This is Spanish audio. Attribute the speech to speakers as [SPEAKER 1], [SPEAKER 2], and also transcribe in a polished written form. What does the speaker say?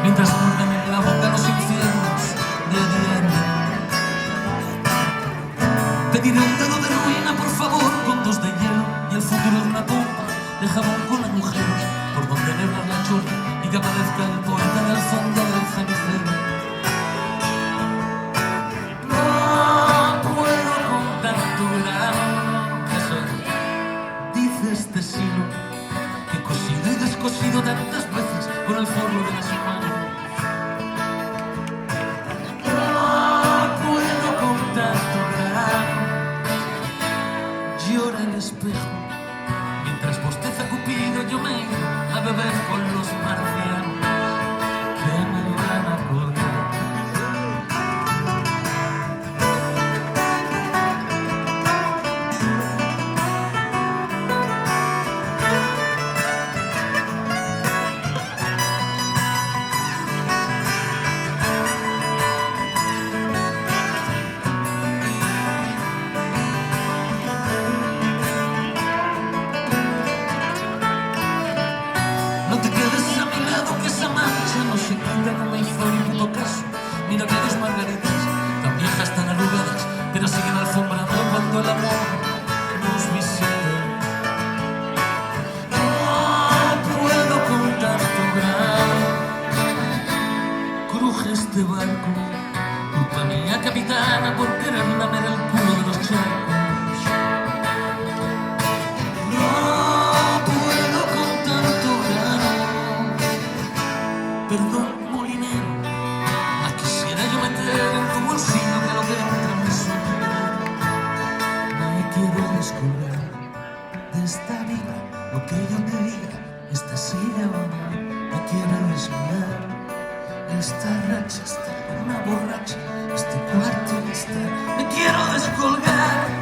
[SPEAKER 1] mientras muerden en la boca los infiernos de diario. Pediré un dedo de ruina, por favor, con dos de hielo y el futuro de una copa de jabón con agujeros por donde neblar la chorra y que aparezca el poeta en el fondo del cenicero. No puedo contar tu verano, eso dice este silo que cosido y descosido tantas veces con el forro de las manos. No puedo contar tu verano, llora el espejo mientras bosteza Cupido. Yo me iba a beber con los marcianos que me van a colgar. No te quedes a mi lado, que esa mancha no se quita, no me hizo ni puto caso. Mira que dos margaritas, tan viejas, tan arrugadas, pero siguen alfombrando cuando el amor nos visita. No puedo contar tu grano, cruje este barco, culpa mía capitana por querer lamer el culo de los charcos. Perdón, molinero, la quisiera yo meter en tu bolsillo, que lo que entra en mi sombrero. Me quiero descolgar de esta vida, lo que yo te diga, esta silla o no. Me quiero descolgar, esta racha está una borracha, este cuarto está. Me quiero descolgar.